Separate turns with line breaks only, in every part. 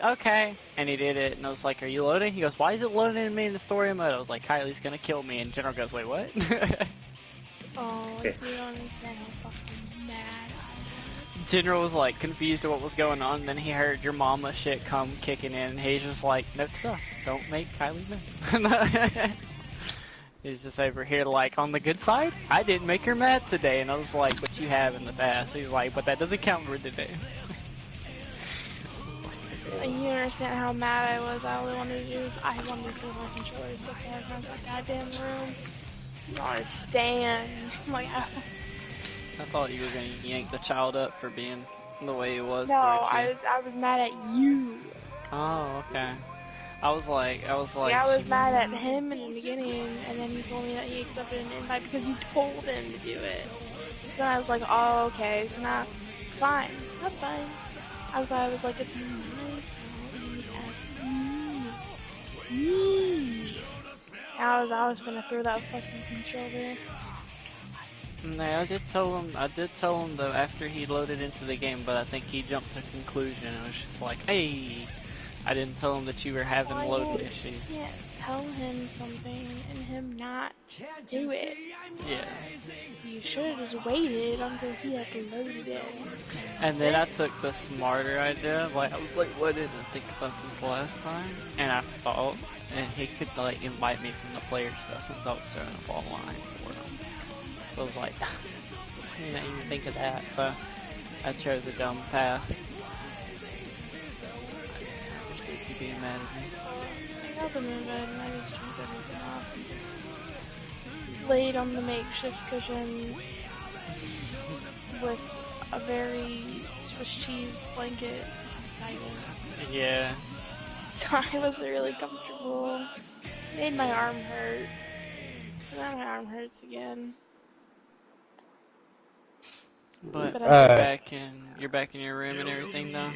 Okay. And he did it, and I was like, are you loading? He goes, why is it loading me in the story mode? I was like, Kylie's gonna kill me, and General goes, wait, what?
Oh, if you don't understand how fucking mad I am.
General was like confused at what was going on, and then he heard your mama shit come kicking in, and he's just like, no sir, don't make Kylie mad. He's just over here like, on the good side, I didn't make her mad today, and I was like, but you have in the past. He's like, but that doesn't count for today.
You understand how mad I was. I only wanted to do, I wanted to do my controller so bad in my goddamn room. You don't understand. Like,
I thought you were gonna yank the child up for being the way he was.
No, I was mad at you.
Oh, okay. I was like,
Yeah, I was mad at him in the beginning, and then he told me that he accepted an invite because you told him to do it. So I was like, oh, okay, so now, fine, that's fine. I was like, it's my fault, ask me. I was gonna throw that fucking controller.
No, I did tell him though after he loaded into the game, but I think he jumped to conclusion and was just like, hey, I didn't tell him that you were having loading issues.
You can't tell him something and him not do it.
Yeah.
You should have just waited until he had to load it in.
And then I took the smarter idea, like, I was like, what did I think about this last time? And I thought, and he could like invite me from the player stuff since I was throwing up all line for him. So I was like, I didn't even think of that, so I chose a dumb path. I just think you're being mad at me.
I got them in bed and I just turned everything off and just laid on the makeshift cushions with a very Swiss cheese blanket.
Yeah.
So I wasn't really comfortable. Made my arm hurt. Now my arm hurts again.
But you're back in your room and everything though?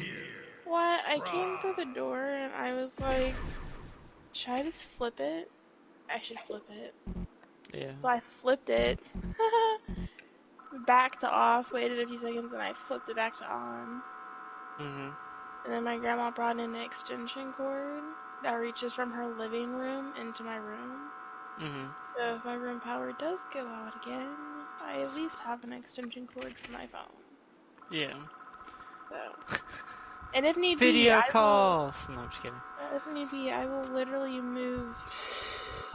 What? I came through the door and I was like, should I just flip it? I should flip it.
Yeah.
So I flipped it. Back to off, waited a few seconds, and I flipped it back to on.
Mhm.
And then my grandma brought in an extension cord that reaches from her living room into my room.
Mhm.
So if my room power does go out again, I at least have an extension cord for my phone.
Yeah.
So, and if need
Video
be,
calls. No, I'm just kidding.
If need be, I will literally move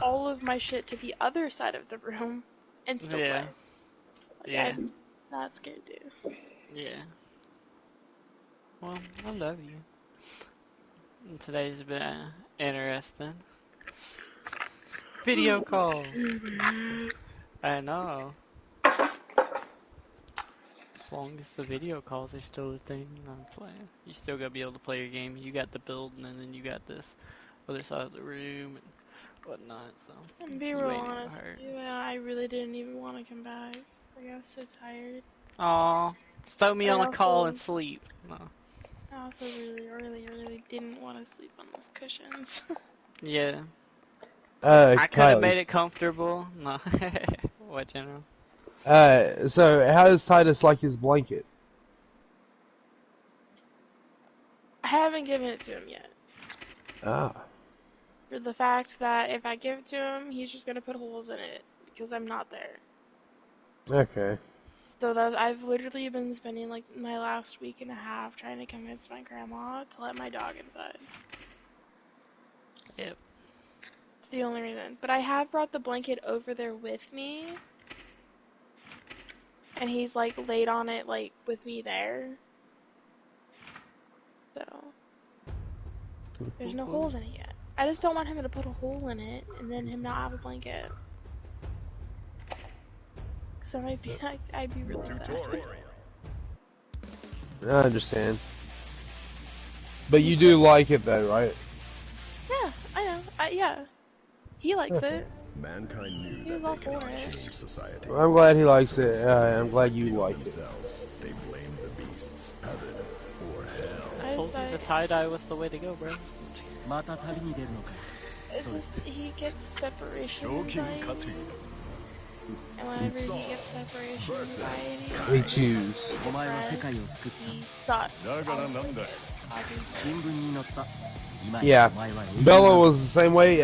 all of my shit to the other side of the room and still play. Like,
Yeah.
I'm not scared to.
Yeah. Well, I love you. Today's been interesting. Video calls. I know. As long as the video calls are still a thing, I'm playing. You still gotta be able to play your game. You got the building, and then you got this other side of the room and whatnot. So
And be real honest with you, I really didn't even want to come back. Like, I was so tired.
Aw, throw me on a call and sleep. No.
I also really didn't want to sleep on those cushions.
Yeah. I could have made it comfortable. No. What, General?
So how does Titus like his blanket?
I haven't given it to him yet.
Ah.
For the fact that if I give it to him, he's just gonna put holes in it because I'm not there.
Okay.
So that I've literally been spending like my last week and a half trying to convince my grandma to let my dog inside.
Yep.
It's the only reason. But I have brought the blanket over there with me. And he's like laid on it like with me there. So there's no holes in it yet. I just don't want him to put a hole in it and then him not have a blanket. So I'd be really sad.
I understand. But you do like it though, right?
Yeah, I know. Yeah. He likes it.
Mankind knew
he was all for it.
Society.
Well, I'm glad he likes it. I'm glad you like it.
They blamed the beasts, heaven or hell.
I told you the tie-dye was the way to go, bro.
It's just, he gets separation anxiety. And whenever he gets separation anxiety,
we choose.
he sucks.
Yeah, Bella was the same way.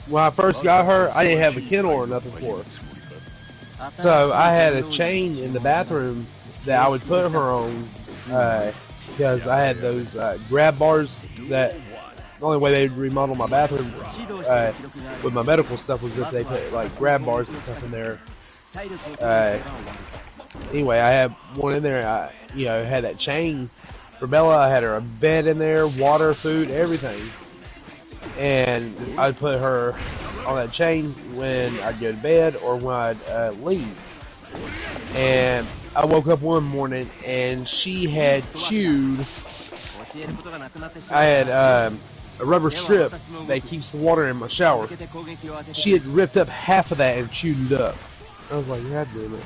When I first got her, I didn't have a kennel or nothing for her. So I had a chain in the bathroom that I would put her on because I had those grab bars that the only way they'd remodel my bathroom with my medical stuff was if they put like grab bars and stuff in there. Anyway, I had one in there. I had that chain for Bella. I had her a bed in there, water, food, everything. And I'd put her on that chain when I'd go to bed or when I'd leave. And I woke up one morning and she had chewed. I had a rubber strip that keeps the water in my shower. She had ripped up half of that and chewed it up. I was like, God damn it.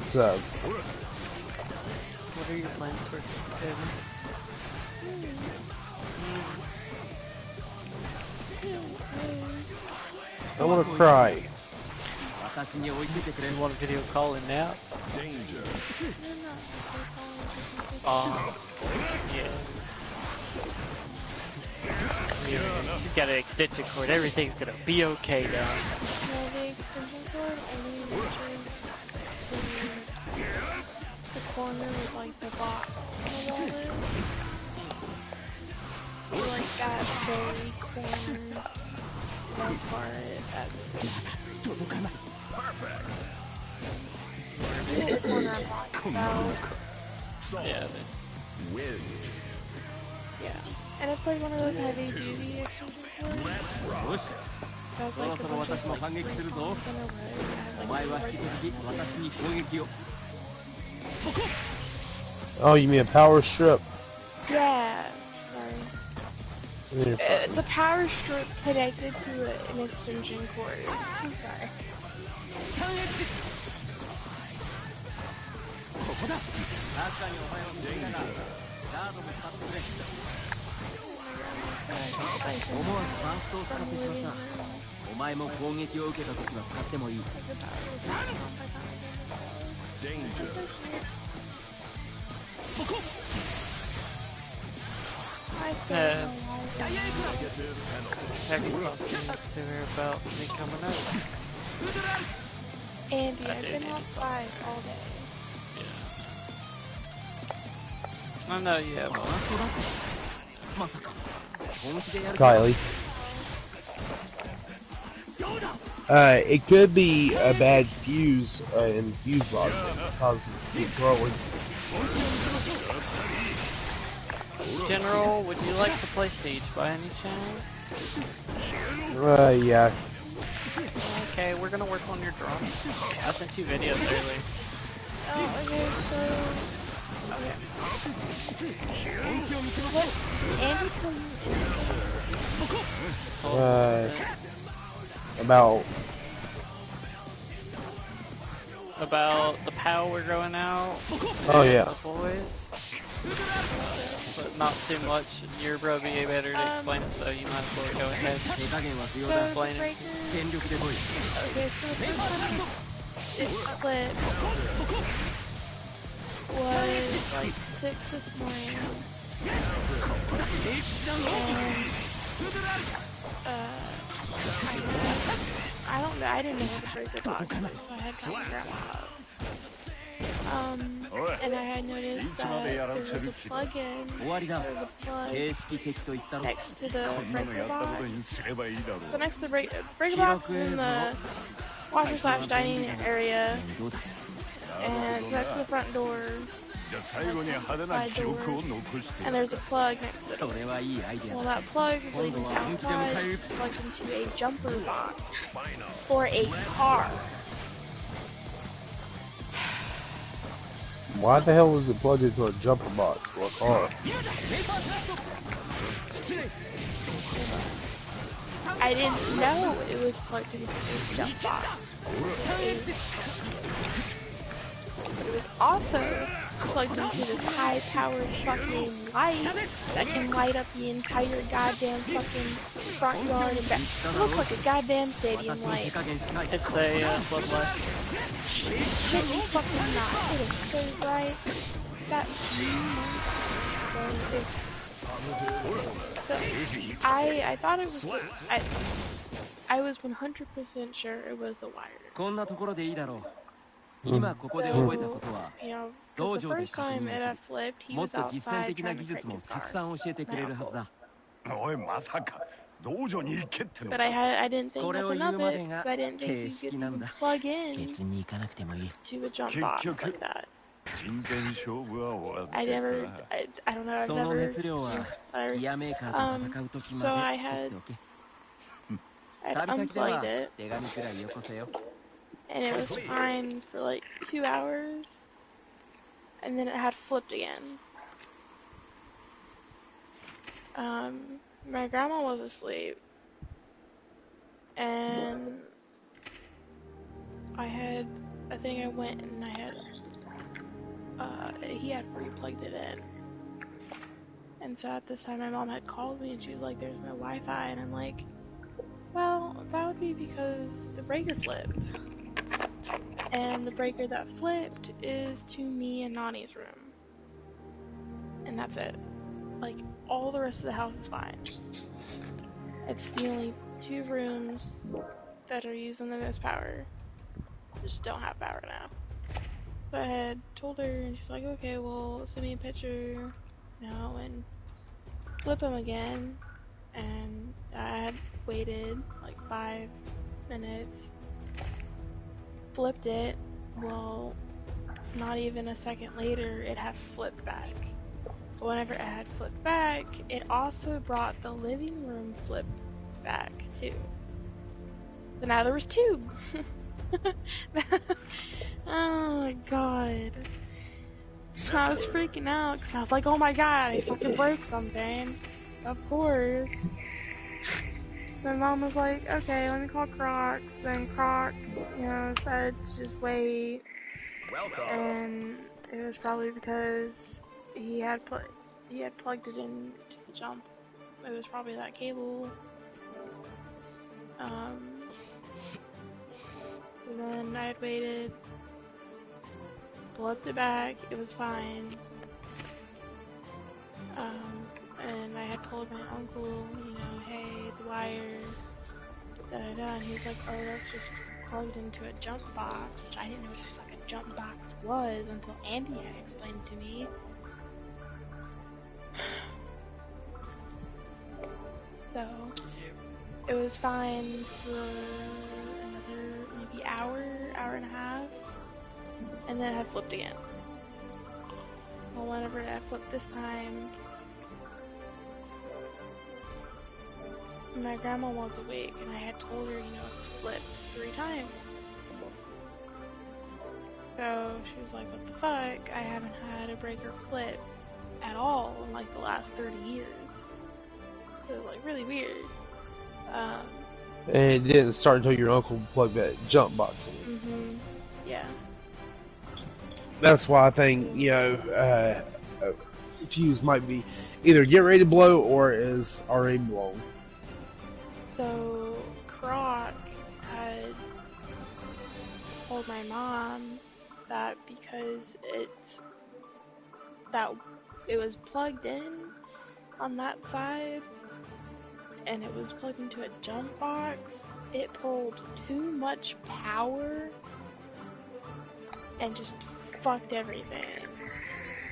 So.
What are your plans for Thanksgiving?
I want to cry.
You want a video call in now?
Danger.
Yeah. You got an extension cord. Everything's gonna be okay now.
No, the extension cord only reaches to the corner with like the box on the wall is. So, like that very corner. As far as the corner I'm talking about.
Yeah.
Wins.
Yeah. And it's like one of those heavy duty extension cords. Has like a bunch of like three prongs in a row. It has like a regular.
Oh, you mean a power strip?
Yeah. Sorry. It's a power strip connected to an extension cord. I'm sorry.
Danger.
I still don't know why.
Texted something to her about me coming over.
Andy,
I
I've
did
been
need
outside all day.
Yeah. I know you have one.
Kylie. It could be a bad fuse in the fuse box that causes it to keep throwing.
General, would you like to play Siege by any chance?
Yeah.
Okay, we're gonna work on your drawing. I sent you videos earlier.
Oh, okay, so... Okay. What? Andy
About
the POW we're going out.
Oh yeah.
The boys. But not too much. Your bro be better to explain it, so you might as well go ahead. Explain it.
Okay, so the first time it clipped was like 6 this morning. And, I don't know, I didn't know how to break the box, so I had to figure out how. And I had noticed that there was a plug-in, there was a plug next to the breaker box. So next to the breaker box is in the washer/dining area, and it's next to the front door, side door, and there's a plug next to it. Well, that plug is leading to outside, plugged into a jumper box for a car.
Why the hell is it plugged into a jumper box or a car?
I didn't know it was plugged into a jump box. But it was also plugged into this high-powered fucking light that can light up the entire goddamn fucking front yard and back. It looks like a goddamn stadium light.
It's a floodlight.
Shit, you fucking not. It is so bright. that few months. So I thought it was I was 100% sure it was the wire.
こんなところでいいだろう。今ここで覚えたことは、
You know,
道
because the
場で
first
確
time
認
it
で
had
き
flipped,
る。
he
もっ
was
と実践
outside
的な
trying
技
to
術
break
も
his
たく
car.
さん教えてくれるはずだ。
おい、まさか道場に行けっての
But
か。
I didn't think
これを
nothing
言う
of
ま
it
でが
because I didn't think
形
you
式
could
なんだ。
plug in
別に行かなくてもいい。
to a jump box like that.
真剣勝負はお預
I
け
never,
したな。
I don't know, I've
その
never,
熱量は
whatever.
ギアメーカーと戦う時
So
ま
I
で取
had,
っておけ。
I'd
旅先では
unplugged it
手紙くらいよこせよ。
and it was fine for like 2 hours and then it had flipped again. My grandma was asleep and I think I went and he had re-plugged it in. And so at this time my mom had called me and she was like, there's no Wi-Fi, and I'm like, well, that would be because the breaker flipped. And the breaker that flipped is to me and Nani's room. And that's it. Like, all the rest of the house is fine. It's the only 2 rooms that are using the most power. Just don't have power now. So I had told her, and she's like, okay, well, send me a picture now and flip him again. And I had waited like 5 minutes, flipped it. Well, not even a second later, it had flipped back. But whenever it had flipped back, it also brought the living room flip back too. So now there was 2. Oh my god. So I was freaking out because I was like, oh my god, I fucking broke something. Of course. So my mom was like, okay, let me call Crocs. Then Croc, said to just wait. And it was probably because he had plugged it into the jump. It was probably that cable. And then I had waited, flipped it back, it was fine. And I had told my uncle, hey, the wire, da-da-da, and he was like, oh, that's just plugged into a jump box, which I didn't know what the fuck a jump box was until Andy had explained to me. So, it was fine for another maybe hour and a half, and then it had flipped again. Well, whenever it had flipped this time, my grandma was awake, and I had told her, it's flipped 3 times. So she was like, what the fuck? I haven't had a breaker flip at all in like the last 30 years. So it was like really weird.
And it didn't start until your uncle plugged that jump box in.
Yeah.
That's why I think, fuse might be either get ready to blow or is already blown.
So Croc had told my mom that because it was plugged in on that side and it was plugged into a jump box, it pulled too much power and just fucked everything.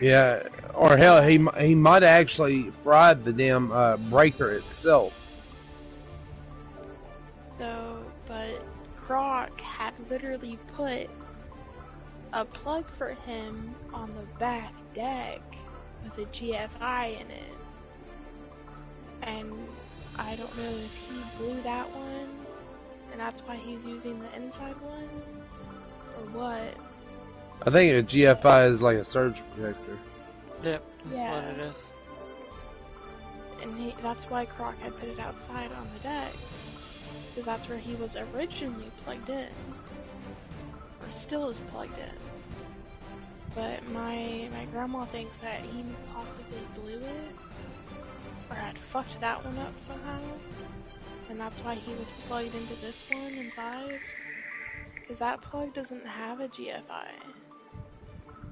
Yeah, or hell, he might have actually fried the damn breaker itself.
So, but Croc had literally put a plug for him on the back deck with a GFI in it. And I don't know if he blew that one, and that's why he's using the inside one, or what.
I think a GFI is like a surge protector.
Yep, that's what it is.
And that's why Croc had put it outside on the deck, because that's where he was originally plugged in, or still is plugged in. But my grandma thinks that he possibly blew it, or had fucked that one up somehow, and that's why he was plugged into this one inside, because that plug doesn't have a GFI.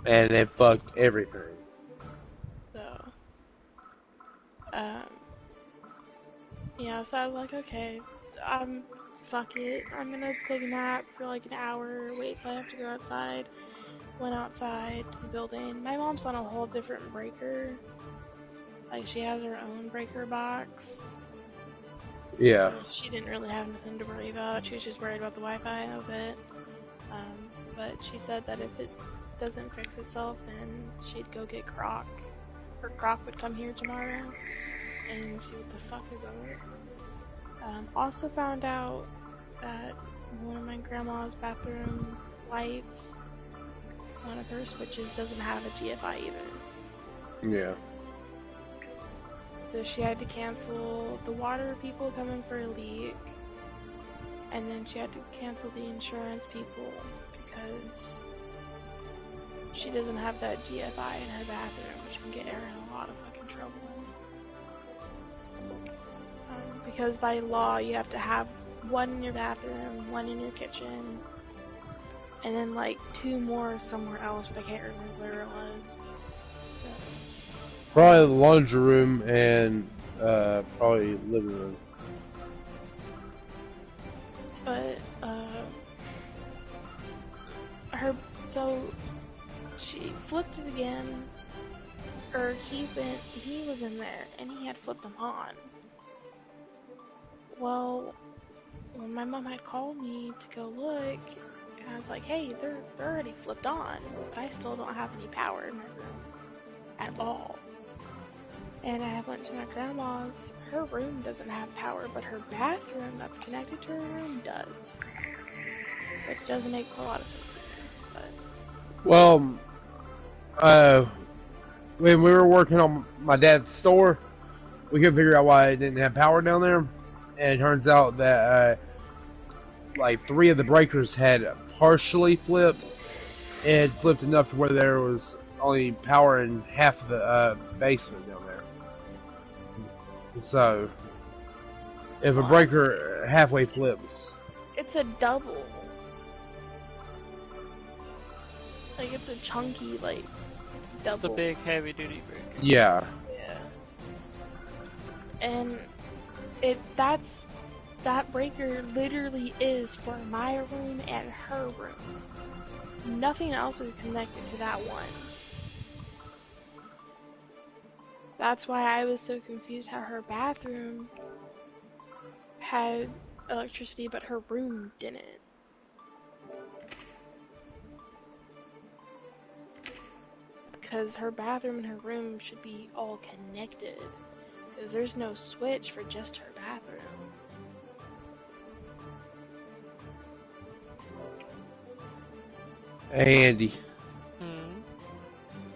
and it fucked everything.
So, um, yeah, so I was like, okay, fuck it. I'm gonna take a nap for like an hour, wait till I have to go outside. Went outside to the building. My mom's on a whole different breaker. Like, she has her own breaker box.
Yeah.
She didn't really have nothing to worry about. She was just worried about the Wi-Fi, that was it. But she said that if it doesn't fix itself, then she'd go get Croc. Or Croc would come here tomorrow and see what the fuck is up. Also found out that one of my grandma's bathroom lights, one of her switches doesn't have a GFI either.
Yeah.
So she had to cancel the water people coming for a leak, and then she had to cancel the insurance people because she doesn't have that GFI in her bathroom, which can get her in a lot of fucking trouble. Because by law, you have to have one in your bathroom, one in your kitchen, and then like 2 more somewhere else, but I can't remember where it was.
Probably the laundry room and probably living room.
But so she flipped it again, or he was in there and he had flipped them on. Well, when my mom had called me to go look, and I was like, hey, they're already flipped on, but I still don't have any power in my room at all. And I went to my grandma's. Her room doesn't have power, but her bathroom that's connected to her room does. Which doesn't make a lot of sense to me. But
Well, when we were working on my dad's store, we couldn't figure out why it didn't have power down there. And it turns out that like 3 of the breakers had partially flipped. It flipped enough to where there was only power in half of the basement down there. So, if a breaker halfway flips,
it's a double. Like, it's a chunky, like, double.
It's a big, heavy-duty breaker.
yeah.
Yeah. And that breaker literally is for my room and her room. Nothing else is connected to that one. That's why I was so confused how her bathroom had electricity, but her room didn't. Because her bathroom and her room should be all connected. Because there's no switch for just her bathroom.
Hey, Andy.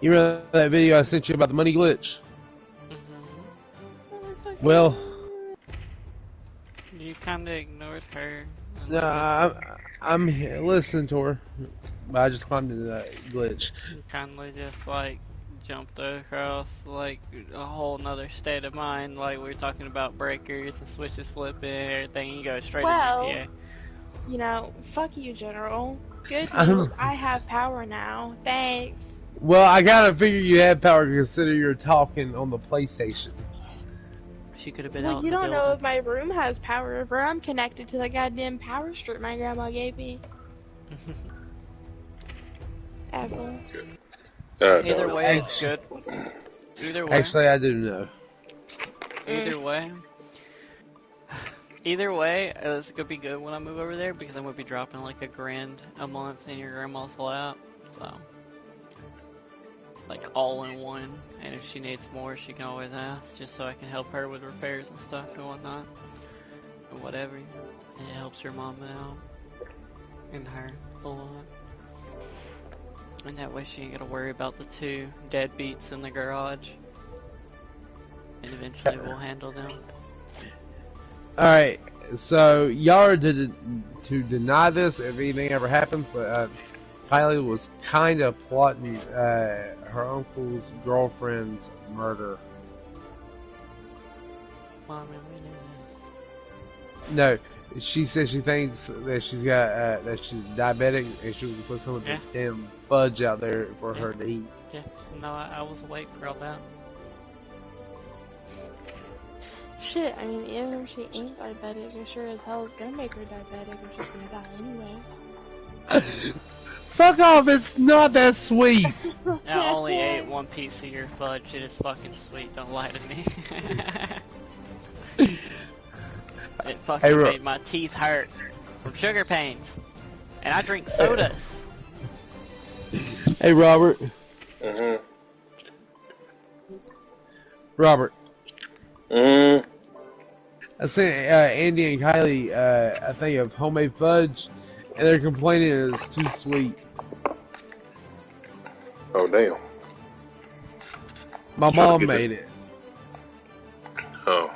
You remember that video I sent you about the money glitch? Well,
You kind of ignored her.
no, I'm listening to her, but I just climbed into that glitch.
You kind of just like jumped across like a whole nother state of mind. Like we were talking about breakers and switches flipping and everything. You go straight to GTA.
You know, fuck you, General. Good news, I have power now. Thanks.
Well, I gotta figure you had power to consider you're talking on the PlayStation.
She could have been
Well,
out
you
in the
don't
building.
know if my room has power, if I'm connected to the goddamn power strip my grandma gave me. Asshole.
Either way, it's good. Either way.
Actually, I do know.
Either way, it's gonna be good when I move over there because I'm gonna be dropping like $1,000 a month in your grandma's lap. So, like all in one. And if she needs more, she can always ask, just so I can help her with repairs and stuff and whatnot, and whatever. And it helps your mom out and her a lot. And that way she ain't gotta worry about the 2 deadbeats in the garage. And eventually we'll handle them.
Alright, so y'all are to deny this if anything ever happens, but Kylie was kind of plotting her uncle's girlfriend's murder.
Mommy, we knew
No, she says she thinks that she's got that she's diabetic and she can put some of the damn fudge out there for her to eat.
Yeah, no, I was awake for all that.
Shit, I mean, even if she ain't diabetic, it sure as hell is gonna make her diabetic or she's gonna die anyways.
Fuck off, it's not that sweet!
I only ate one piece of your fudge, it is fucking sweet, don't lie to me. It fucking made my teeth hurt from sugar pains. And I drink sodas.
Hey, Robert. Robert. I sent Andy and Kylie a thing of homemade fudge, and they're complaining it's too sweet.
Oh, damn.
My mom made it.
Oh.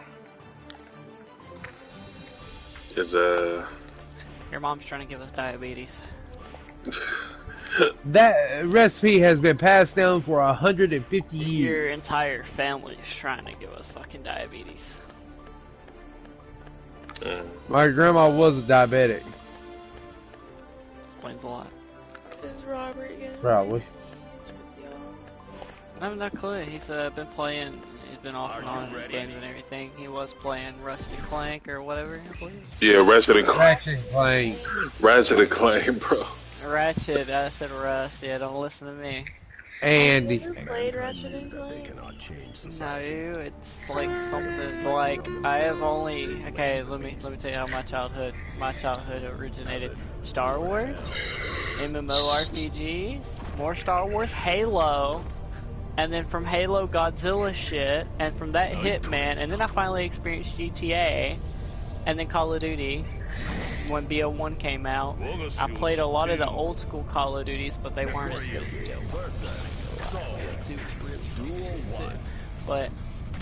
Is
Your mom's trying to give us diabetes.
That recipe has been passed down for 150 years.
Your entire family is trying to give us fucking diabetes.
My grandma was a diabetic.
Explains a lot.
Is Robert gonna
Probably.
I have no clue. He's been playing. He's been off and on in his games and everything. He was playing Rusty Clank or whatever, I believe.
yeah, Ratchet and Clank.
Ratchet and Clank.
Ratchet and Clank, bro.
Ratchet, I said Rust. Yeah, don't listen to me.
Andy.
You played Ratchet and Clank?
No, it's like something like I have only. Okay, let me tell you how my childhood originated. Star Wars, MMORPGs, more Star Wars, Halo. And then from Halo, Godzilla shit, and from that Hitman, and then I finally experienced GTA, and then Call of Duty, when BO1 came out. I played a lot of the old school Call of Duties, but they weren't as good as BO1. But,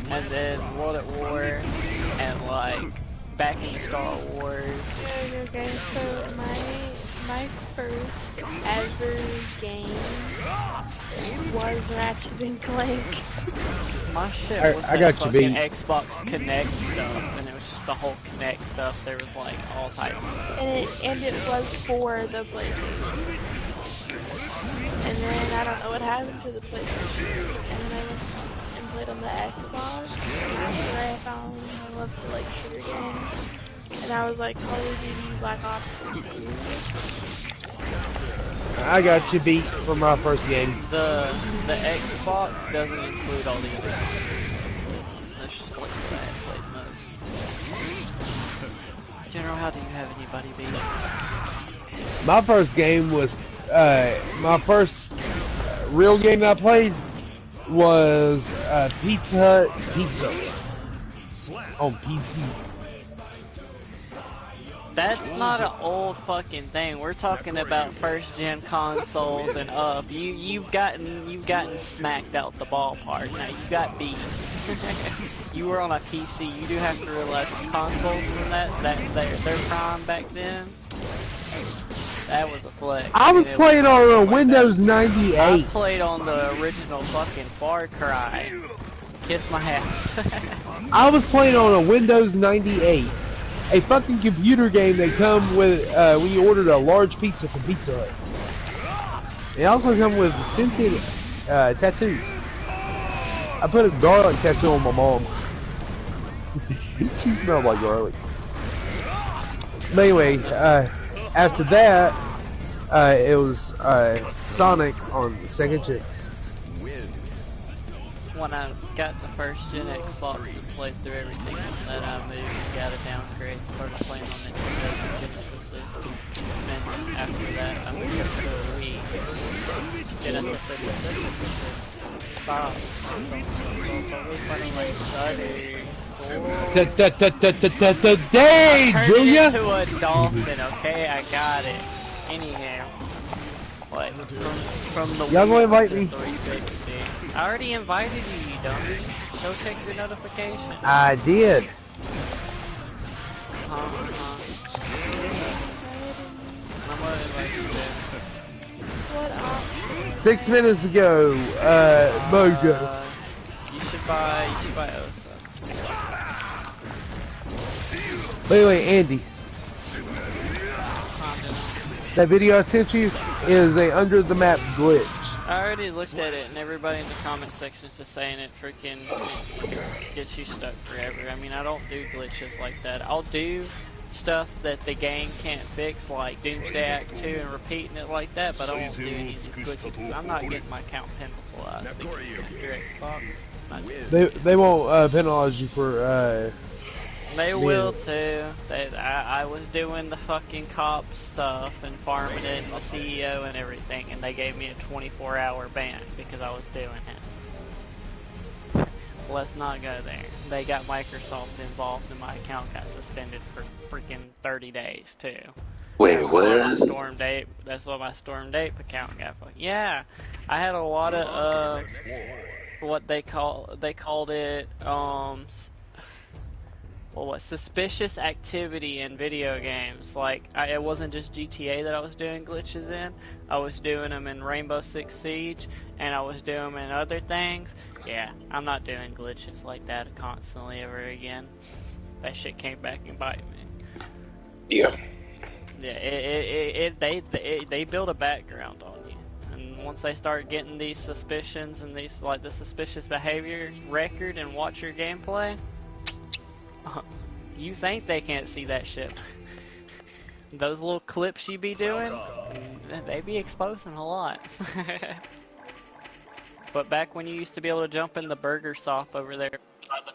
and then World at War, and like, back into Star Wars.
Okay, so my first ever game was Ratchet and Clank.
My shit was
I
that
got you
fucking
beat.
Xbox Connect stuff, and it was just the whole Connect stuff. There was like all types of stuff.
And it was for the PlayStation. And then I don't know what happened to the PlayStation. And then I went and played on the Xbox, where I found I love to like shooter games. And I was like Call of Duty Black Ops 2.
I got you beat for my first game.
The Xbox doesn't include all the other games. That's just like what I played most. General, how do you have anybody beat?
My first game was my first real game that I played was Pizza Hut Pizza on PC.
That's not an old fucking thing. We're talking about first gen consoles and up. You've gotten smacked out the ballpark. Now you got beat. You were on a PC. You do have to realize consoles and that their prime back then. That was a flex.
I was playing on a Windows 98.
I played on the original fucking Far Cry. Kiss my ass.
I was playing on a Windows 98. A fucking computer game that come with when you ordered a large pizza from Pizza Hut. They also come with scented tattoos. I put a garlic tattoo on my mom. She smelled like garlic. But anyway, after that, it was Sonic on Sega Genesis.
When I got the first gen Xbox and played through everything, and then I moved and got a downgrade, started playing on the Nintendo Genesis system, and then after that I moved to the Wii. Genesis system. Stop.
Today, Julia!
Into a dolphin, okay? I got it. Anyhow. What? From the
Y'all gonna invite me?
360. I already invited you, you dummy. Go check your notifications.
I did.
I'm gonna invite you there.
What up?
6 minutes ago, Mojo.
You should buy Osa.
Wait, Andy. That video I sent you is a under the map glitch.
I already looked at it, and everybody in the comment section is just saying it freaking gets you stuck forever. I mean, I don't do glitches like that. I'll do stuff that the game can't fix, like Doomsday Act 2 and repeating it like that, but I won't do any of these glitches. I'm not getting my account penalized against your Xbox.
They won't penalize you for
They will too. I was doing the fucking cop stuff and farming it and the CEO and everything, and they gave me a 24-hour ban because I was doing it. Let's not go there. They got Microsoft involved and my account got suspended for freaking 30 days too.
Wait, what?
That's what my Storm Ape account got. Yeah, I had a lot of what they called it suspicious activity in video games. Like, it wasn't just GTA that I was doing glitches in. I was doing them in Rainbow Six Siege, and I was doing them in other things. Yeah, I'm not doing glitches like that constantly ever again. That shit came back and bite me.
Yeah.
Yeah, they build a background on you. And once they start getting these suspicions and these, like, the suspicious behavior record and watch your gameplay, you think they can't see that shit. Those little clips you be doing, they be exposing a lot. But back when you used to be able to jump in the burger shop over there by the